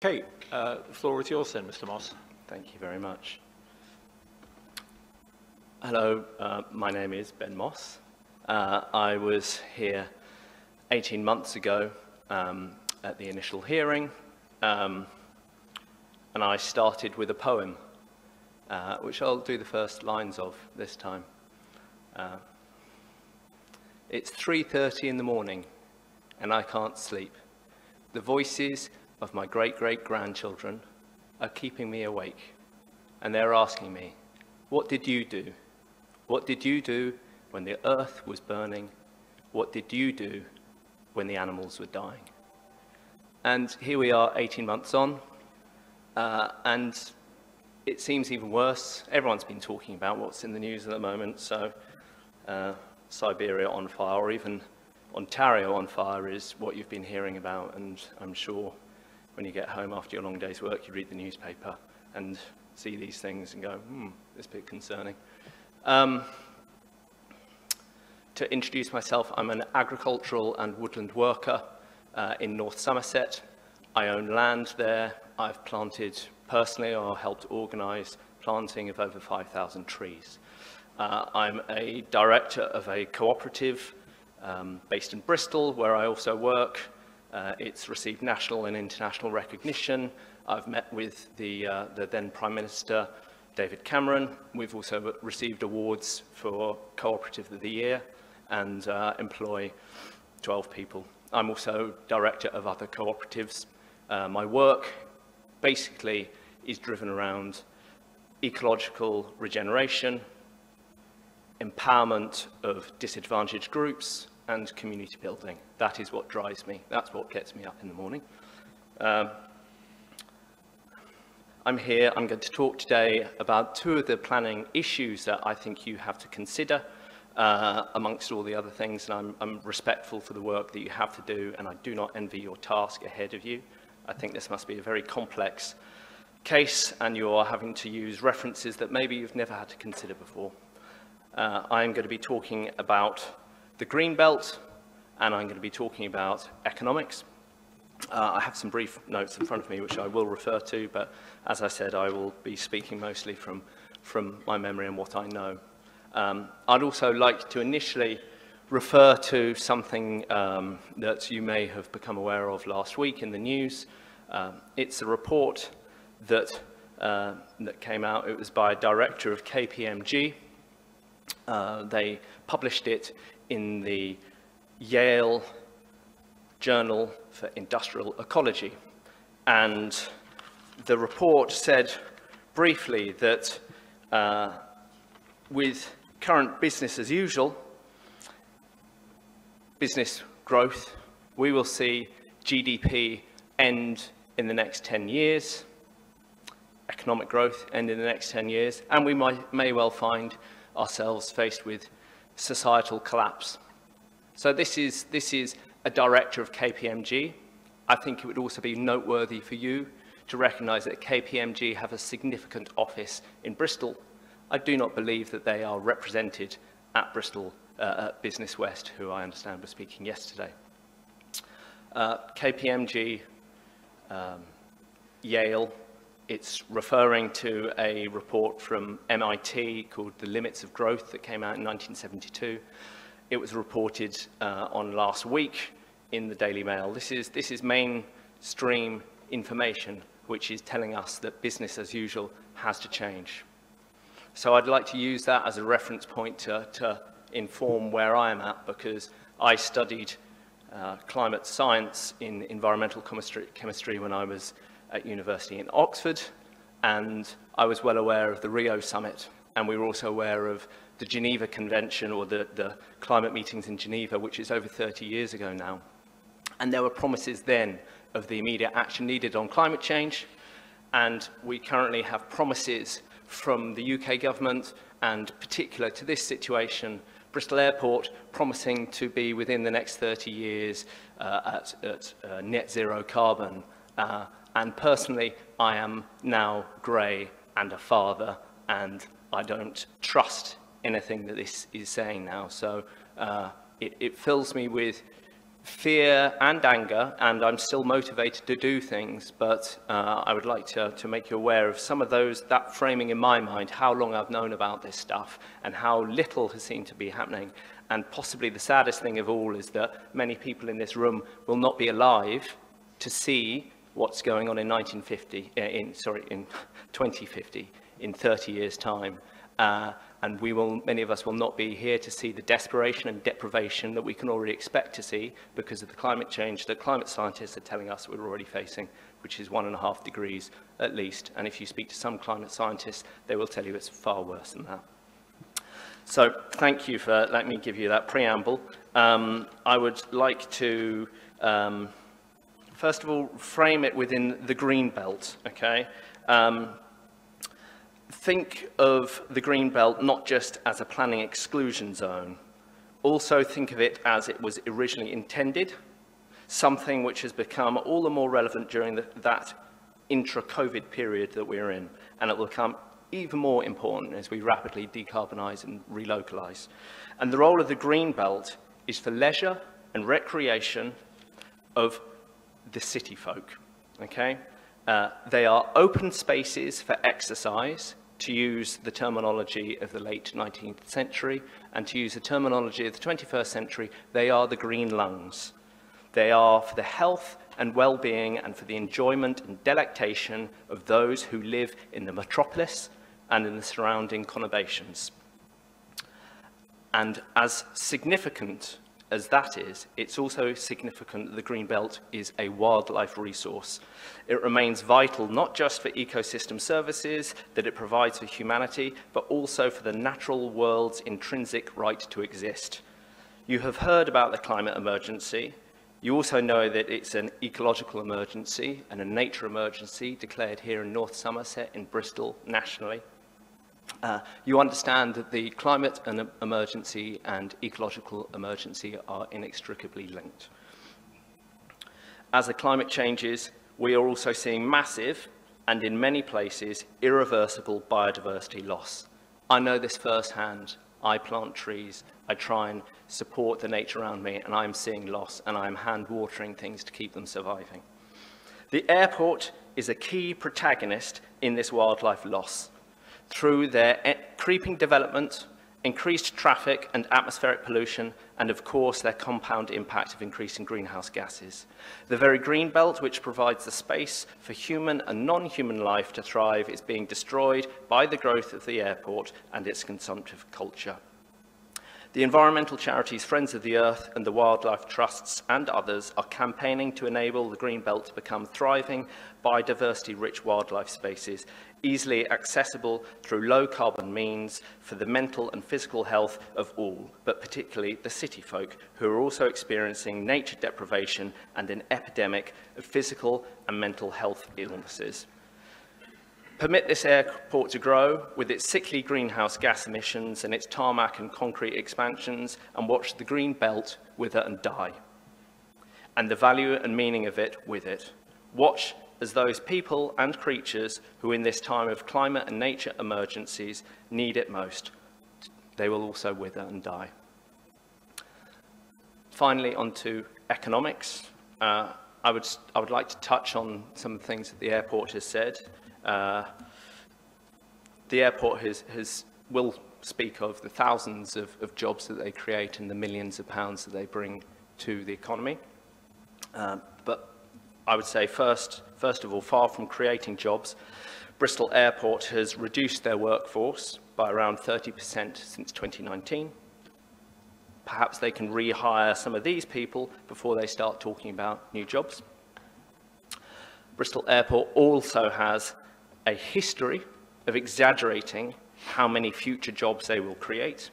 Okay, the floor is yours then, Mr. Moss. Thank you very much. Hello, my name is Ben Moss. I was here 18 months ago at the initial hearing, and I started with a poem, which I'll do the first lines of this time. It's 3:30 in the morning, and I can't sleep. The voices of my great-great-grandchildren are keeping me awake, and they're asking me, what did you do? What did you do when the earth was burning? What did you do when the animals were dying? And here we are 18 months on, and it seems even worse. Everyone's been talking about what's in the news at the moment, so Siberia on fire, or even Ontario on fire is what you've been hearing about, and I'm sure when you get home after your long day's work, you read the newspaper and see these things and go, it's a bit concerning. To introduce myself, I'm an agricultural and woodland worker in North Somerset. I own land there. I've planted personally, or helped organise planting of over 5,000 trees. I'm a director of a cooperative based in Bristol, where I also work. It's received national and international recognition. I've met with the then Prime Minister, David Cameron. We've also received awards for Cooperative of the Year and employ 12 people. I'm also director of other cooperatives. My work basically is driven around ecological regeneration, empowerment of disadvantaged groups, and community building. That is what drives me. That's what gets me up in the morning. I'm here, I'm going to talk today about two of the planning issues that I think you have to consider amongst all the other things, and I'm respectful for the work that you have to do, and I do not envy your task ahead of you. I think this must be a very complex case, and you are having to use references that maybe you've never had to consider before. I'm going to be talking about the Green Belt, and I'm going to be talking about economics. I have some brief notes in front of me which I will refer to, but as I said, I will be speaking mostly from my memory and what I know. I'd also like to initially refer to something that you may have become aware of last week in the news. It's a report that came out. It was by a director of KPMG. They published it in the Yale Journal for Industrial Ecology. And the report said briefly that with current business as usual, business growth, we will see GDP end in the next 10 years, economic growth end in the next 10 years, and we may well find ourselves faced with societal collapse. So this is a director of KPMG. I think it would also be noteworthy for you to recognise that KPMG have a significant office in Bristol. I do not believe that they are represented at Bristol, at Business West, who I understand was speaking yesterday. KPMG, Yale, it's referring to a report from MIT called The Limits of Growth that came out in 1972. It was reported on last week in the Daily Mail. This is mainstream information which is telling us that business as usual has to change. So I'd like to use that as a reference point to inform where I am at, because I studied climate science in environmental chemistry when I was at university in Oxford, and I was well aware of the Rio summit, and we were also aware of the Geneva Convention, or the climate meetings in Geneva, which is over 30 years ago now. And there were promises then of the immediate action needed on climate change, and we currently have promises from the UK government, and particular to this situation, Bristol Airport promising to be within the next 30 years at net zero carbon. And personally, I am now grey and a father, and I don't trust anything that this is saying now. So it fills me with fear and anger, and I'm still motivated to do things, but I would like to make you aware of some of that framing in my mind, how long I've known about this stuff and how little has seemed to be happening. And possibly the saddest thing of all is that many people in this room will not be alive to see what's going on in 2050, in 30 years' time. And many of us will not be here to see the desperation and deprivation that we can already expect to see because of the climate change that climate scientists are telling us we're already facing, which is 1.5 degrees at least. And if you speak to some climate scientists, they will tell you it's far worse than that. So thank you for letting me give you that preamble. I would like to, first of all, frame it within the green belt, okay? Think of the green belt not just as a planning exclusion zone. Also think of it as it was originally intended, something which has become all the more relevant during that intra-COVID period that we're in, and it will become even more important as we rapidly decarbonize and relocalize. And the role of the green belt is for leisure and recreation of the city folk, okay? They are open spaces for exercise, to use the terminology of the late 19th century, and to use the terminology of the 21st century, they are the green lungs. They are for the health and well-being and for the enjoyment and delectation of those who live in the metropolis and in the surrounding conurbations. And as significant as that is, it's also significant that the green belt is a wildlife resource. It remains vital not just for ecosystem services that it provides for humanity, but also for the natural world's intrinsic right to exist. You have heard about the climate emergency. You also know that it's an ecological emergency and a nature emergency declared here in North Somerset, in Bristol, nationally. You understand that the climate emergency and ecological emergency are inextricably linked. As the climate changes, we are also seeing massive, and in many places, irreversible biodiversity loss. I know this firsthand. I plant trees, I try and support the nature around me, and I'm seeing loss, and I'm hand-watering things to keep them surviving. The airport is a key protagonist in this wildlife loss. Through their creeping development, increased traffic and atmospheric pollution, and of course their compound impact of increasing greenhouse gases. The very green belt, which provides the space for human and non-human life to thrive, is being destroyed by the growth of the airport and its consumptive culture. The environmental charities Friends of the Earth and the wildlife trusts and others are campaigning to enable the green belt to become thriving, biodiversity-rich wildlife spaces, easily accessible through low-carbon means for the mental and physical health of all, but particularly the city folk, who are also experiencing nature deprivation and an epidemic of physical and mental health illnesses. Permit this airport to grow with its sickly greenhouse gas emissions and its tarmac and concrete expansions, and watch the green belt wither and die, and the value and meaning of it with it. Watch as those people and creatures who in this time of climate and nature emergencies need it most, they will also wither and die. Finally, on to economics. I would like to touch on some of the things that the airport has said. The airport will speak of the thousands of jobs that they create and the millions of pounds that they bring to the economy. But I would say first of all, far from creating jobs, Bristol Airport has reduced their workforce by around 30% since 2019. Perhaps they can rehire some of these people before they start talking about new jobs. Bristol Airport also has a history of exaggerating how many future jobs they will create.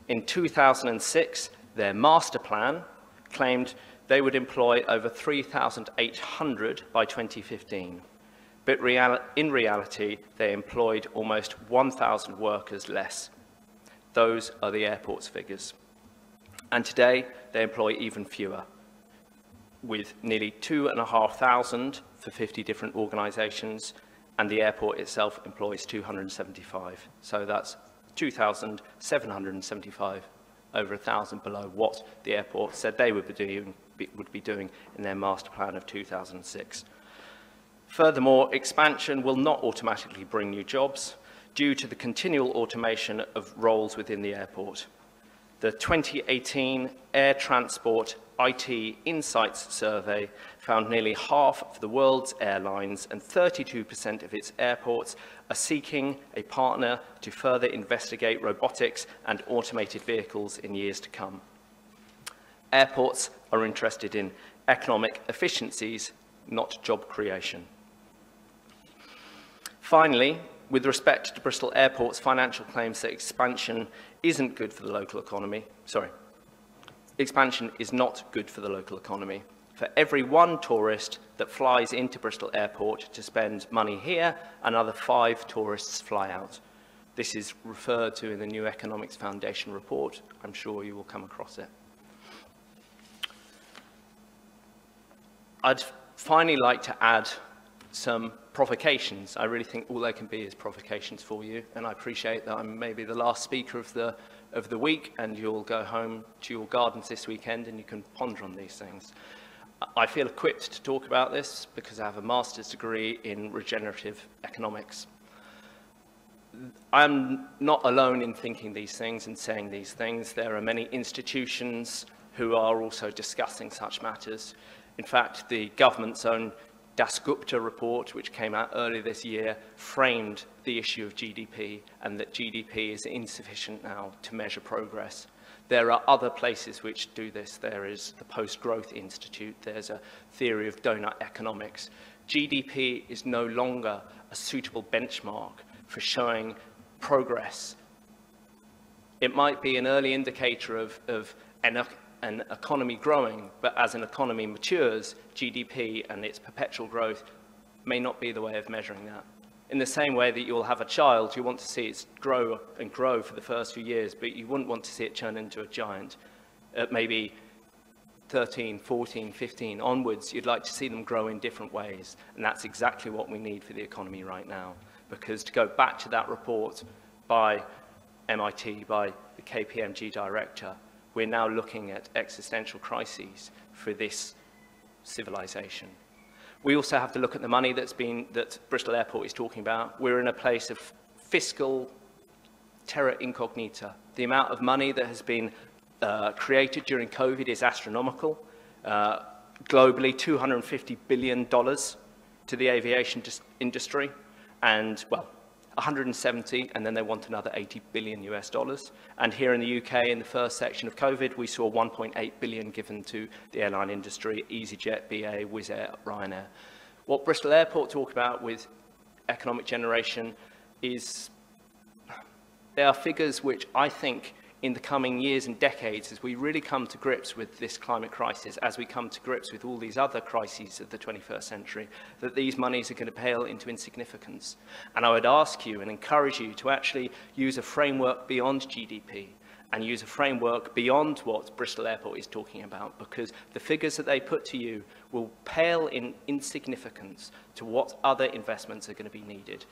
In 2006, their master plan claimed they would employ over 3,800 by 2015. But in reality, they employed almost 1,000 workers less. Those are the airport's figures. And today, they employ even fewer, with nearly 2,500 for 50 different organisations, and the airport itself employs 275. So that's 2,775 over 1,000 below what the airport said they would be doing in their master plan of 2006. Furthermore, expansion will not automatically bring new jobs due to the continual automation of roles within the airport. The 2018 Air Transport IT Insights survey found nearly half of the world's airlines and 32% of its airports are seeking a partner to further investigate robotics and automated vehicles in years to come. Airports are interested in economic efficiencies, not job creation. Finally, with respect to Bristol Airport's financial claims that expansion isn't good for the local economy, expansion is not good for the local economy. For every one tourist that flies into Bristol Airport to spend money here, another 5 tourists fly out. This is referred to in the New Economics Foundation report. I'm sure you will come across it. I'd finally like to add some provocations. I really think all they can be is provocations for you, and I appreciate that I'm maybe the last speaker of the week, and you'll go home to your gardens this weekend and you can ponder on these things. I feel equipped to talk about this because I have a master's degree in regenerative economics. I'm not alone in thinking these things and saying these things. There are many institutions who are also discussing such matters. In fact, the government's own Dasgupta report, which came out earlier this year, framed the issue of GDP and that GDP is insufficient now to measure progress. There are other places which do this. There is the Post-Growth Institute. There's a theory of donut economics. GDP is no longer a suitable benchmark for showing progress. It might be an early indicator of an economy growing, but as an economy matures, GDP and its perpetual growth may not be the way of measuring that. In the same way that you'll have a child, you want to see it grow and grow for the first few years, but you wouldn't want to see it turn into a giant. At maybe 13, 14, 15 onwards, you'd like to see them grow in different ways, and that's exactly what we need for the economy right now. Because to go back to that report by MIT, by the KPMG director, we're now looking at existential crises for this civilization. We also have to look at the money that Bristol Airport is talking about. We're in a place of fiscal terra incognita. The amount of money that has been created during COVID is astronomical. Globally, $250 billion to the aviation industry, and, well, 170, and then they want another $80 billion US. And here in the UK, in the first section of COVID, we saw 1.8 billion given to the airline industry, EasyJet, BA, Wizz Air, Ryanair. What Bristol Airport talk about with economic generation is, there are figures which I think in the coming years and decades, as we really come to grips with this climate crisis, as we come to grips with all these other crises of the 21st century, that these monies are going to pale into insignificance. And I would ask you and encourage you to actually use a framework beyond GDP and use a framework beyond what Bristol Airport is talking about, because the figures that they put to you will pale in insignificance to what other investments are going to be needed.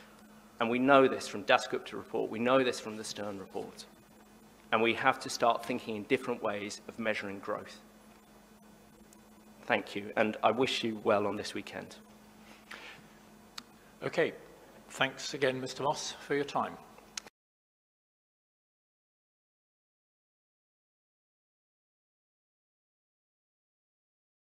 And we know this from Dasgupta report, we know this from the Stern report. And we have to start thinking in different ways of measuring growth. Thank you, and I wish you well on this weekend. Okay, thanks again, Mr. Moss, for your time.